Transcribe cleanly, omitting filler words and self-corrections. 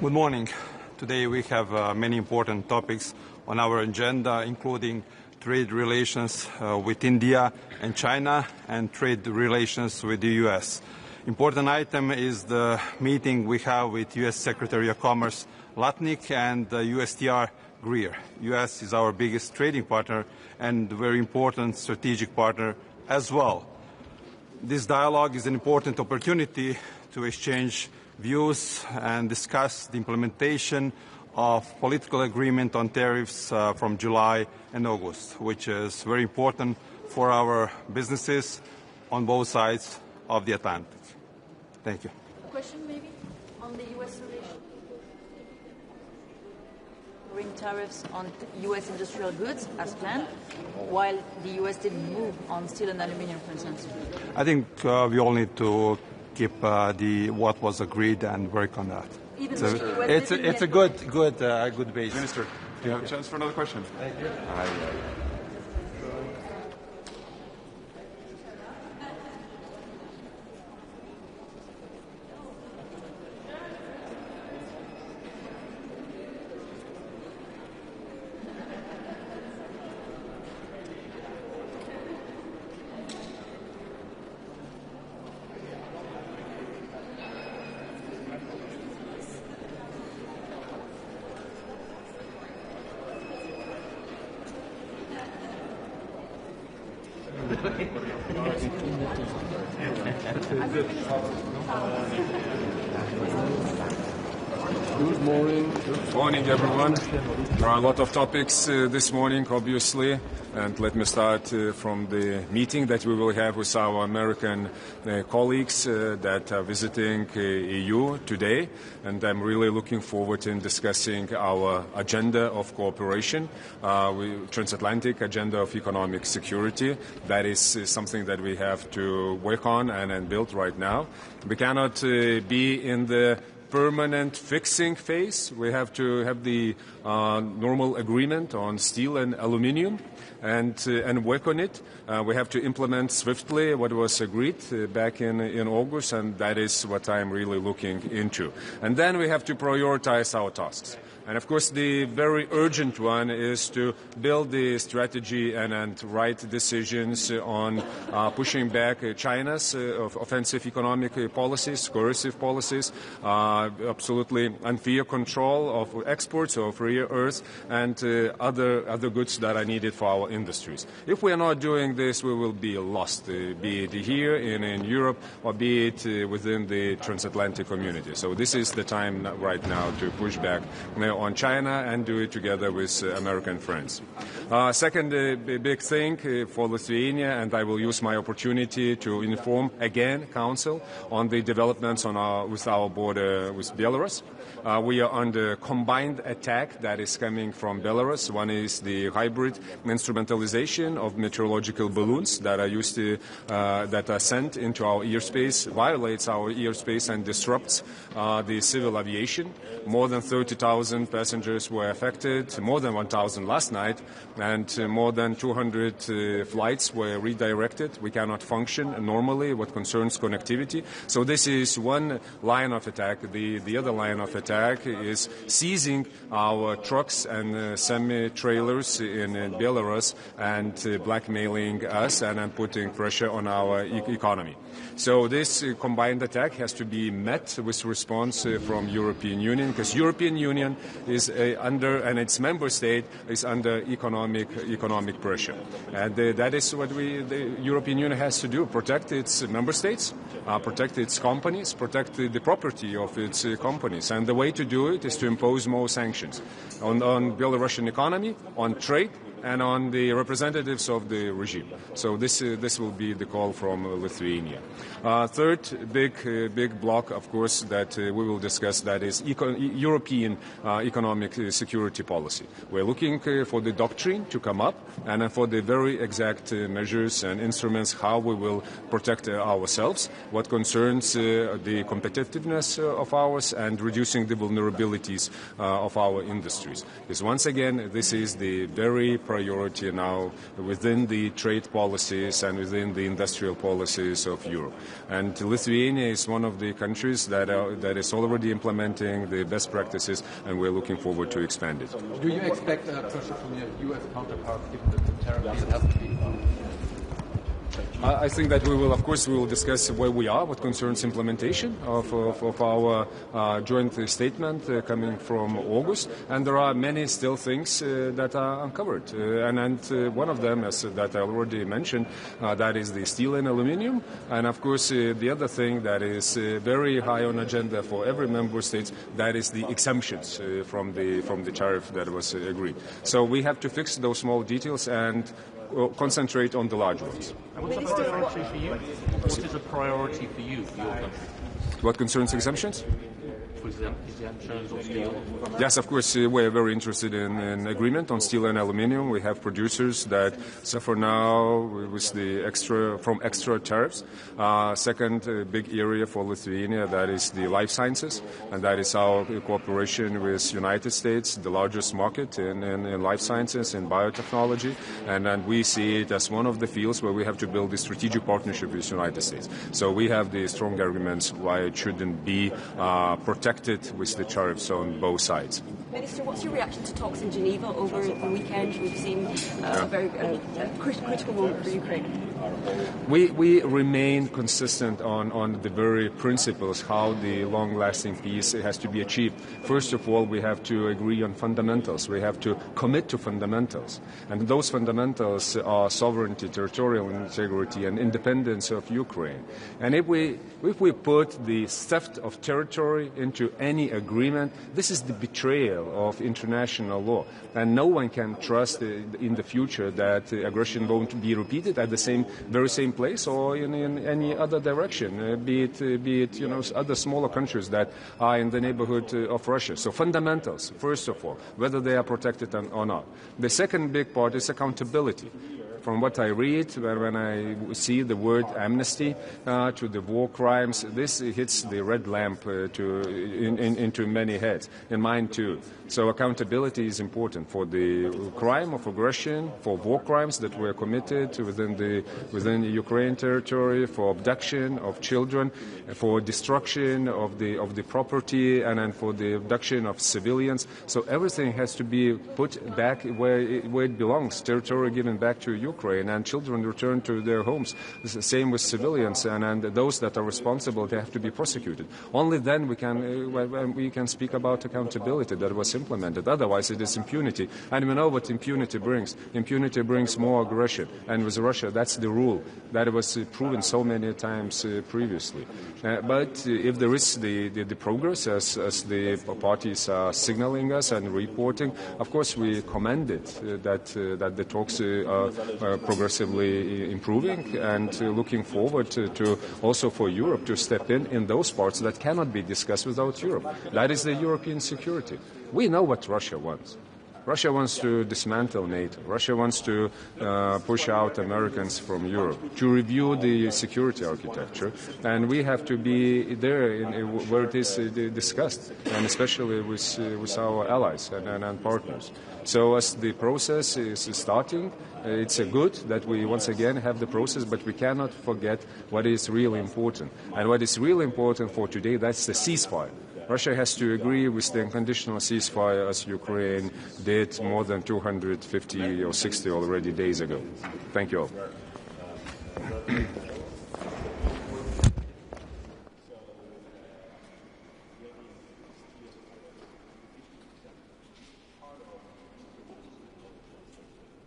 Good morning. Today we have many important topics on our agenda, including trade relations with India and China and trade relations with the U.S. Important item is the meeting we have with U.S. Secretary of Commerce Lutnick and USTR Greer. U.S. is our biggest trading partner and very important strategic partner as well. This dialogue is an important opportunity to exchange views and discuss the implementation of political agreement on tariffs from July and August, which is very important for our businesses on both sides of the Atlantic. Thank you. A question maybe on the U.S. relation? Bring tariffs on U.S. industrial goods as planned, while the U.S. didn't move on steel and aluminum, for instance. I think we all need to keep what was agreed and work on that. It's a good base. Minister, do you have a chance for another question? Thank you. Good morning. Good morning, everyone. There are a lot of topics this morning, obviously, and let me start from the meeting that we will have with our American colleagues that are visiting EU today, and I'm really looking forward in discussing our agenda of cooperation, transatlantic agenda of economic security. That is something that we have to work on and build right now. We cannot be in the permanent fixing phase. We have to have the normal agreement on steel and aluminium and work on it. We have to implement swiftly what was agreed back in August, and that is what I'm really looking into. And then we have to prioritize our tasks. And of course, the very urgent one is to build the strategy and right decisions on pushing back China's offensive economic policies, coercive policies, absolutely unfair control of exports of rare earths and other goods that are needed for our industries. If we are not doing this, we will be lost, be it here in Europe or be it within the transatlantic community. So this is the time right now to push back on China and do it together with American friends. Second big thing for Lithuania, and I will use my opportunity to inform again Council on the developments with our border with Belarus. We are under combined attack that is coming from Belarus. One is the hybrid instrumentalization of meteorological balloons that are used to that are sent into our airspace, violates our airspace and disrupts the civil aviation. More than 30,000 passengers were affected, more than 1,000 last night, and more than 200 flights were redirected. We cannot function normally what concerns connectivity. So this is one line of attack. The other line of attack is seizing our trucks and semi-trailers in Belarus and blackmailing us and putting pressure on our economy. So this combined attack has to be met with response from European Union, because European Union is under, and its member state is under economic pressure. And that is what the European Union has to do: protect its member states, protect its companies, protect the property of its companies. And the way to do it is to impose more sanctions on Belarusian economy, on trade, and on the representatives of the regime. So this will be the call from Lithuania. Third big block, of course, that we will discuss, that is European economic security policy. We're looking for the doctrine to come up and for the very exact measures and instruments how we will protect ourselves, what concerns the competitiveness of ours and reducing the vulnerabilities of our industries. Because once again, this is the very priority now within the trade policies and within the industrial policies of Europe. And Lithuania is one of the countries that is already implementing the best practices, and we're looking forward to expand it. Do you expect pressure from your U.S. counterpart given the tariff deal has to be? I think that we will discuss where we are, what concerns implementation of our joint statement coming from August, and there are many still things that are uncovered, and one of them, as that I already mentioned, that is the steel and aluminium, and of course the other thing that is very high on agenda for every member state, that is the exemptions from the tariff that was agreed. So we have to fix those small details and concentrate on the large ones. And what's a priority for you? What is a priority for you, for your country? What concerns exemptions? For exemptions or steel? Yes, of course, we're very interested in agreement on steel and aluminium. We have producers that suffer now with the extra tariffs. Second big area for Lithuania, that is the life sciences, and that is our cooperation with United States, the largest market in life sciences and biotechnology, and we see it as one of the fields where we have to build a strategic partnership with United States. So we have the strong arguments why it shouldn't be protected with the tariffs on both sides. Minister, what's your reaction to talks in Geneva over the weekend? We've seen a very critical moment for Ukraine. We remain consistent on the very principles how the long-lasting peace has to be achieved. First of all, we have to agree on fundamentals. We have to commit to fundamentals. And those fundamentals are sovereignty, territorial integrity, and independence of Ukraine. And if we put the theft of territory into any agreement, this is the betrayal of international law. And no one can trust in the future that aggression won't be repeated at the very same place or in any other direction, be it other smaller countries that are in the neighborhood of Russia. So fundamentals, first of all, whether they are protected or not. The second big part is accountability. From what I read, when I see the word amnesty to the war crimes, this hits the red lamp into many heads, in mine too. So accountability is important for the crime of aggression, for war crimes that were committed within the Ukraine territory, for abduction of children, for destruction of the property, and then for the abduction of civilians. So everything has to be put back where it belongs. Territory given back to Ukraine, and children returned to their homes. The same with civilians, and those that are responsible, they have to be prosecuted. Only then we can speak about accountability that was implemented. Otherwise, it is impunity, and we know what impunity brings. Impunity brings more aggression, and with Russia, that's the rule that was proven so many times previously. But if there is the progress as the parties are signaling us and reporting, of course we commend it that the talks are progressively improving, and looking forward to also for Europe to step in those parts that cannot be discussed without Europe. That is the European security. We know what Russia wants. Russia wants to dismantle NATO. Russia wants to push out Americans from Europe, to review the security architecture, and we have to be there where it is discussed, and especially with our allies and partners. So as the process is starting, it's good that we once again have the process, but we cannot forget what is really important. And what is really important for today, that's the ceasefire. Russia has to agree with the unconditional ceasefire as Ukraine did more than 250 or 60 already days ago. Thank you all.